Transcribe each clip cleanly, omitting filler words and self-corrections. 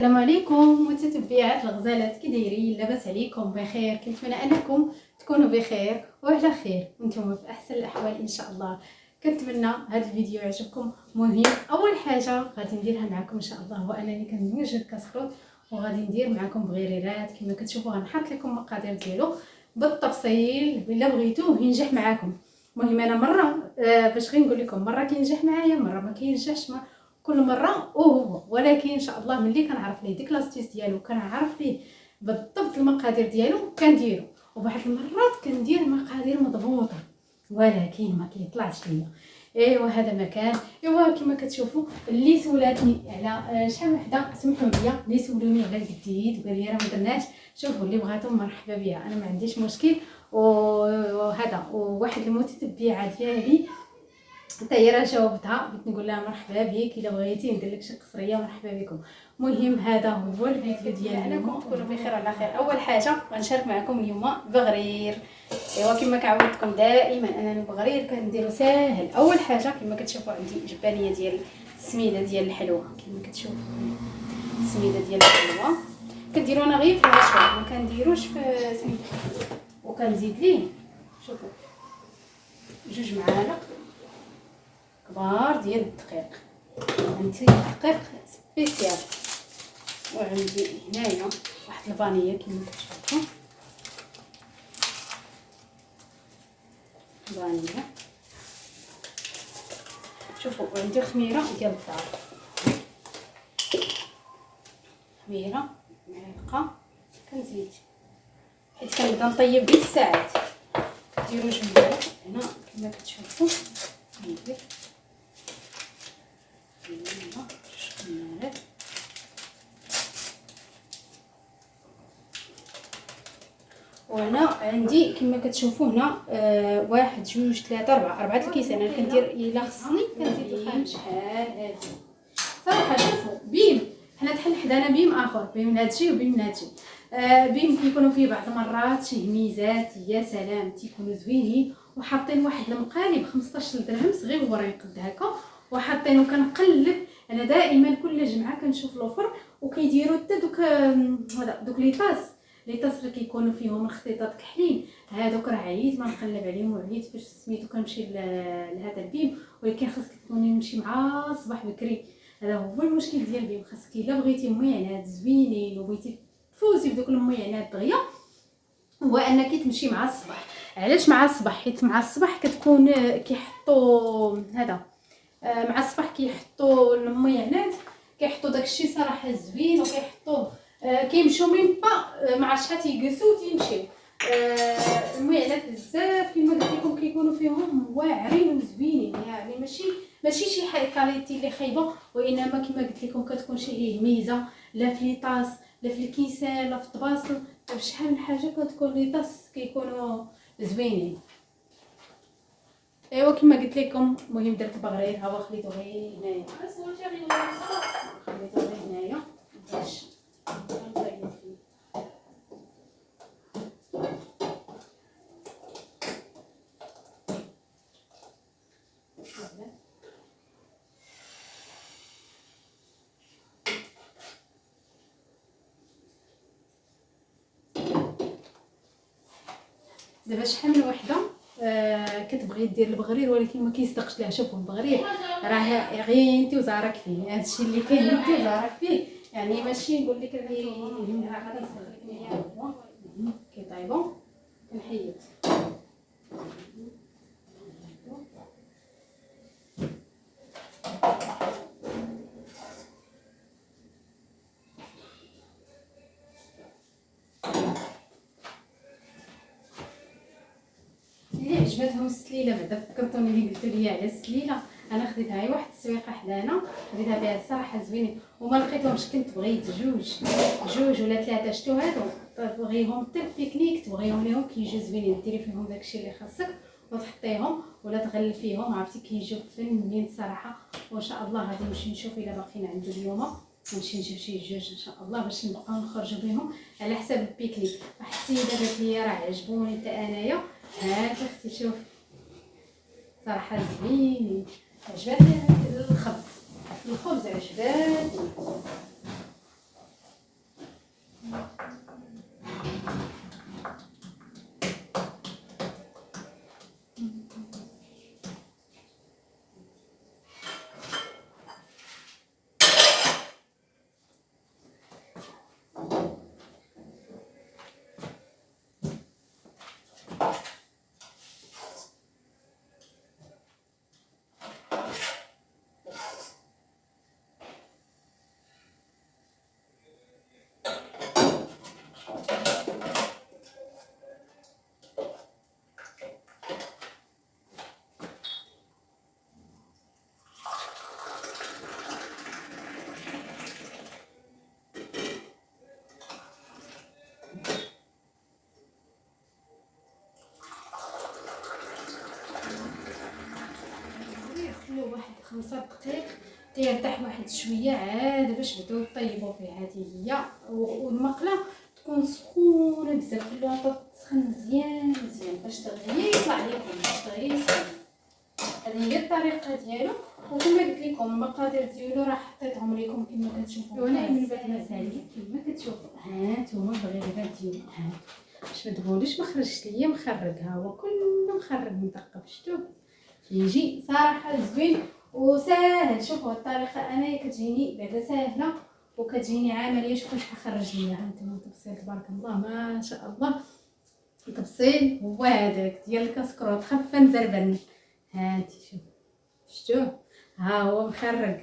السلام عليكم متتبعات الغزالات، كي دايرين؟ لاباس عليكم؟ بخير؟ كنتمنى انكم تكونوا بخير وعلى خير وانتم في احسن الاحوال ان شاء الله. كنتمنى هذا الفيديو يعجبكم. مهم اول حاجه غادي نديرها معكم ان شاء الله هو انني كنوجد كاسكروط وغادي ندير معكم بغيريرات كما كتشوفوا. غنحط لكم المقادير ديالو بالتفصيل الا بغيتوه ينجح معكم. المهم انا مره باش غير نقول لكم مره كينجح معايا مره ما كينجحش، كل مره وهو، ولكن ان شاء الله ملي كنعرف ليه ديك لاستيس ديالو كنعرف ليه بالضبط المقادير ديالو كنديرو. وبعض المرات كندير مقادير مضبوطه ولكن ما كيطلعش ليا. ايوا هذا مكان. ايوا كما كتشوفوا اللي سولاتني على شحال وحده سمحوا لي اللي سولوني على الجديد وقال لي راه ما درناش. شوفوا اللي بغاتهم مرحبا بها، انا ما عنديش مشكل. وهذا وواحد المتتبعه ديالي حتى هي راه جاوبتها، بغيت نقول لها مرحبا بك الا بغيتي ندير لك شي قصريه مرحبا بكم. المهم هذا هو الفيديو ديالنا، انكم تكونوا بخير على خير. اول حاجه غنشارك معكم اليوم بغرير. ايوا كما كعودتكم دائما انا البغرير كنديرو ساهل. اول حاجه كما كتشوفوا عندي جبانيه ديال السميده ديال الحلوه، كما كتشوفوا السميده ديال الحلوه كنديرو انا غير في العشوه، ما كنديروش في سميده. وكنزيد ليه شوفوا 2 معالق كبار ديال الدقيق. عندي دقيق سبيسيال، وعندي هنايا واحد الفانيلا كما كتشوفوا، فانيلا. شوفوا عندي خميره ديال الدار، خميره معلقه كنزيد حيت كنبدا نطيب ديك الساعات. ديروا 2 معالق هنا كما كتشوفوا. ندير وهنا عندي كما كتشوفوا هنا 1 2 3 4 الكيسان. انا كندير الا خصني كنزيد الخامس. شحال هادي صراحه. شوفوا بيم حنا دحال حدانا بيم اخر، بيم من هادشي وبيم من هادشي. بيم كيكونوا فيه بعض المرات شي هميزات يا سلام تيكونوا زوينين، وحاطين واحد المقالب 15 درهم صغير هو راه يقد هكا وحاطينه. كنقلب انا دائما كل جمعه كنشوف لوفر وكيديروا حتى دوك لي طاس اللي كيكونوا فيهم الخطيطات كحلين. هادوك راه عييت ما نقلب عليهم وعييت فاش سميتو كنمشي لهذا البيم، ولكن خاصك تكوني نمشي مع الصباح بكري. هذا هو المشكل ديال البيم. خاصك الا بغيتي ميعنات زوينين وبغيتي تفوزي بدوك الميعنات دغيا هو انك تمشي مع الصباح. علاش مع الصباح؟ حيت مع الصباح كتكون كيحطوا هذا مع الصباح كيحطوا الميعنات، كيحطوا داكشي صراحه زوين وكيحطوه كيمشيو ميم با مع شحال تيجلسوا تيمشيو. الميعنات بزاف كما قلت لكم كيكونوا فيهم واعرين وزوينين، يعني ماشي شي حاجه كاليتي اللي خايبه، وانما كما قلت لكم كتكون شي ميزه لا في لي طاس لا في الكيسان لا في الطباصل. شحال من حاجه كتكون لي طاس كيكونوا زوينين. ايوا كما قلت لكم المهم درت بغرير. ها هو خليته غير هنايا، خليته غير هنايا باش دابا شحال من وحده كتبغي دير البغرير ولكن ما كيصدقش لها. شوفوا البغرير راه غير انت وزارك فيه، هادشي اللي كاين انت وزارك فيه، يعني ماشي نقول لك راه غادي يصدقني هو كيطيبوا كنحيد. اللي عجبتهم السليله بعدا فكرتوني اللي قلتوا لي على السليله، انا خديتها هي واحد التسويقه حدانا خديتها بها الصراحه زوينين وما لقيتهمش. كنت بغيت جوج ولا 3 شتو هادو تبغيهم حتى البيكنيك تبغيهم ليهم كيجيو زوينين. ديري فيهم داكشي اللي خاصك وتحطيهم ولا تغلفيهم، عرفتي كيجيو فنين الصراحه. وان شاء الله غادي نمشي نشوف الا باقيين عندي اليوم، نمشي نجيب شي جوج ان شاء الله باش نبقاو نخرجوا بهم على حساب البيكنيك. واحد السيده قالت لي راه عجبوني حتى انايا. هاك اختي شوف صراحه زوينين. عجبتني الخبز عجباتني. نخلوه واحد 5 دقائق تيرتاح واحد شويه عاد باش بداو طيبوا فيه. هذه هي. والمقله تكون سخونه بزاف، خلوها تسخن مزيان مزيان باش دغيا يطلع لكم، باش دغيا يسخن. هذه هي الطريقه ديالو. وكما قلت لكم المقادير ديالو راه حطيتهم لكم كما كتشوفوا. وانا من بعد ما سالي كما كتشوفوا ها نتوما البغيضات ديالو ها باش ما تقولوش ما خرجش ليا مخرج، ها هو كله مخرج مثقب. شفتوه يجي صراحه زوين وساهل. شوفوا الطريقه انايا كتجيني بعدا ساهله وكتجيني عمليه. شوفوا شحال خرج ليا، ها انتما التبصيل تبارك الله ما شاء الله. التبصيل هو هذاك ديال الكسكروط خفه نزربن. هانتي شفتوه ها هو مخرج.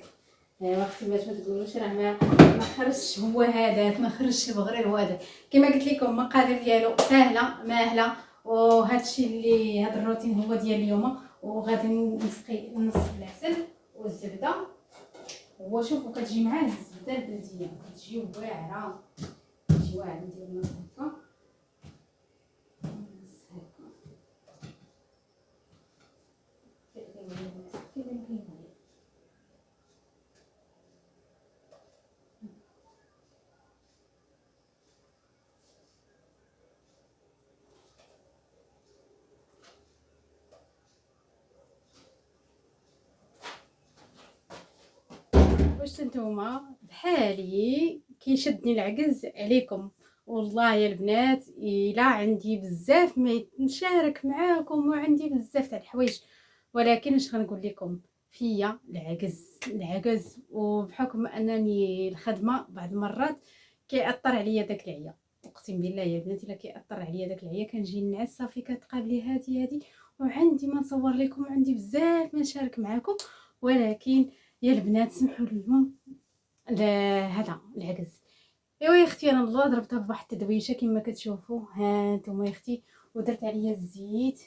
وقت باش ما تقولوش راه ما خرجش، هو هذاك ما خرجش البغرير، هو هذاك. كما قلت لكم المقادير ديالو سهله ماهله. وهذا الشيء اللي هذا الروتين هو ديال اليوم. وغادي نسقي نص العسل والزبده. هو شوفوا كتجي معاه الزبده البلديه كتجي واعره، كتجي واعره. ندير نص هكا نص هكا واش نتوما بحالي كيشدني العجز عليكم. والله يا البنات الا عندي بزاف ما نشارك معاكم وعندي بزاف تاع الحوايج، ولكن اش غنقول لكم فيا العجز. وبحكم انني الخدمه بعض المرات كيأثر عليا داك العيا. اقسم بالله يا البنات الا كيأثر عليا داك العيا كنجي نعس صافي كتقابلي هادي وعندي ما نصور لكم، عندي بزاف ما نشارك معاكم. ولكن يا البنات سمحوا لي هذا العجز. ايوا يا اختي انا الله ضربتها بواحد التدويشه كما كتشوفوا ها نتوما يا اختي. ودرت عليا الزيت.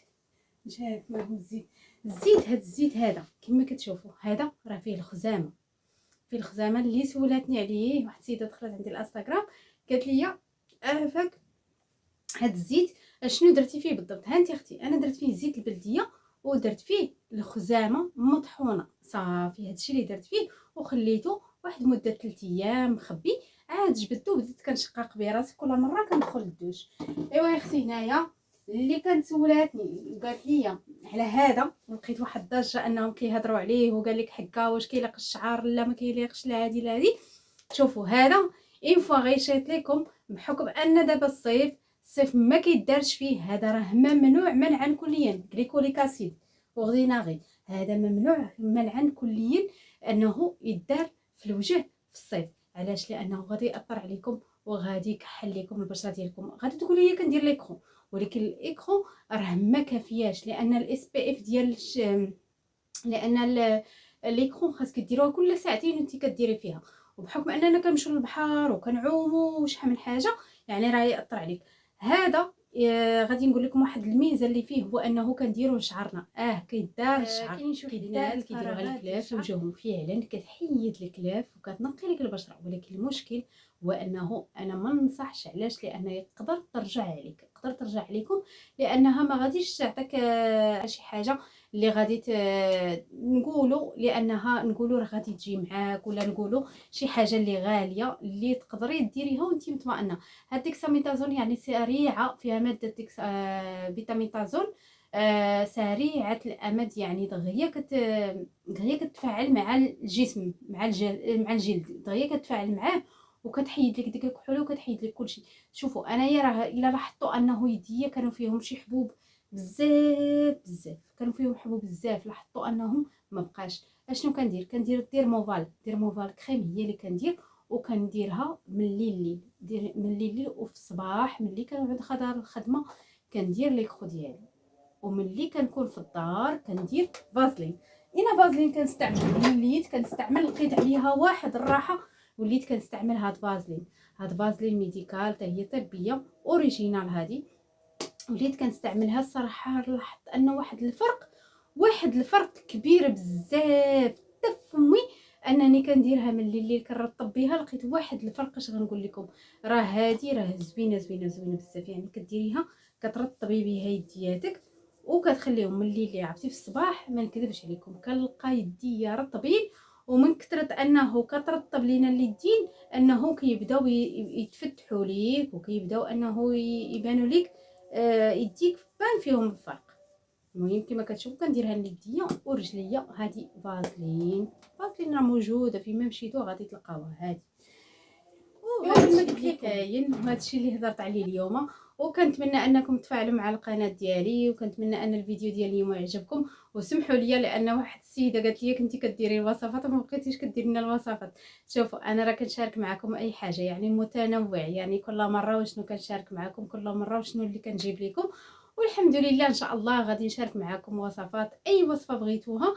جات معكم الزيت هذا الزيت هذا كما كتشوفوا هذا راه فيه الخزامه. فيه الخزامه اللي سولاتني عليه واحد السيده دخلت عندي الانستغرام قالت لي فاك هاد الزيت شنو درتي فيه بالضبط. ها انت اختي انا درت فيه زيت البلديه ودرت فيه الخزامه مطحونه صافي. هادشي اللي درت فيه وخليته واحد مده 3 ايام مخبي. عاد جبدته وبديت كنشقق به راسي كل مره كندخل للدوش. ايوا يا اختي هنايا اللي كانت سولاتني وقالت لي على هذا لقيت واحد الضجه انهم كيهضروا عليه وقال لك حكا واش كيليق الشعر لا ما كيليقش لا هادي لا هادي. شوفوا هذا اين فوا غيشيط لكم بحكم ان دابا الصيف ما كيدارش فيه. هذا راه ممنوع منعا كليا غليكوليك اسيد وغديناغي. هذا ممنوع منعا كليا انه يدار في الوجه في الصيف. علاش؟ لانه غادي ياثر عليكم وغادي يكحل لكم البشره ديالكم. غادي تقولوا لي كندير ليكرون، ولكن الايكرون راه ما كافياش لان الاس بي اف ديال لان ليكرون خاصك ديروها كل ساعتين وانت كديري فيها. وبحكم اننا كنمشيو للبحر وكنعوموا وشحال من حاجه يعني راه ياثر عليك. هذا غادي نقول لكم واحد الميزه اللي فيه هو انه كنديروه لشعرنا كيدار الشعر. كاينين شي وحدات كيديروها للكلاف وجههم فعلا كتحيد الكلاف وكتنقي لك البشره. ولكن المشكل هو انه انا ما ننصحش. علاش؟ لان يقدر ترجع عليك، يقدر ترجع عليكم لانها ما غاديش تعطيك شي حاجه اللي غادي نقولوا لانها نقولوا راه غادي تجي معاك، ولا نقولوا شي حاجه اللي غاليه اللي تقدري ديريها وانت مطمئنه. هاد ديكساميتازون يعني سريعه فيها ماده بيتاميتازون سريعه الامد يعني دغيا كتفاعل مع الجسم مع الجلد دغيا كتفاعل معاه وكتحيد لك ديك الكحوله وكتحيد لك كلشي. شوفوا انايا راه الا لاحظتوا انه يديا كانوا فيهم شي حبوب بزاف كانوا فيهم حبوب بزاف، لاحظتوا انهم ما بقاش. اشنو كندير؟ كندير ديرموفال كريم هي اللي كندير وكنديرها من الليل من الليل وفي الصباح ملي كنعود خضار الخدمه كندير لي كرو ديالي. وملي كنكون في الدار كندير فازلين. انا فازلين كنستعمل وليت كنستعمل لقيت عليها واحد الراحه، وليت كنستعمل هاد فازلين. هاد فازلين ميديكال حتى هي طبيه اوريجينال. هذه وليت كنستعملها الصراحه لاحظت انه واحد الفرق كبير بزاف حتى فمي. انني كنديرها من الليل كنرطب بها لقيت واحد الفرق. اش غنقول لكم، راه هذه راه زوينه زوينه زوينه بزاف. يعني كديريها كترطبي بها يدياتك وكتخليهم من الليل. عرفتي في الصباح ما نكذبش عليكم كنلقى يديا رطبين، ومن كثرة انه كترطب لينا اليدين انه كيبداو يتفتحوا ليك وكيبداو انه يبانوا ليك يديك بان فيهم الفرق. المهم كما كتشوفوا كنديرها ليديا ورجليا. هذه فازلين راه موجوده فين ما مشيتو غادي تلقاوها. هذه وهذا اللي كاين، وهذا الشيء اللي هضرت عليه اليوم. وكنتمنى انكم تفاعلوا مع القناه ديالي، وكنتمنى ان الفيديو ديال اليوم يعجبكم. وسمحوا لي لان واحد السيده قالت لي كنتي كديري الوصفات وما بقيتيش كديري لنا الوصفات. شوفوا انا راه كنشارك معكم اي حاجه يعني متنوع، يعني كل مره وشنو كنشارك معكم، كل مره وشنو اللي كنجيب لكم. والحمد لله ان شاء الله غادي نشارك معكم وصفات. اي وصفه بغيتوها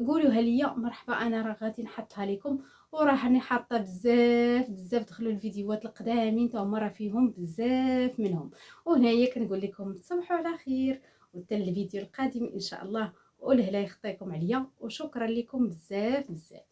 قولوها ليا مرحبا، انا راه غادي نحطها لكم. وراه راني حاطه بزاف بزاف. دخلوا الفيديوهات القدامين تا هما راه فيهم بزاف منهم. وهنايا كنقول لكم تصبحوا على خير، وحتى الفيديو القادم ان شاء الله. ولهلا يخطيكم عليا، وشكرا لكم بزاف بزاف.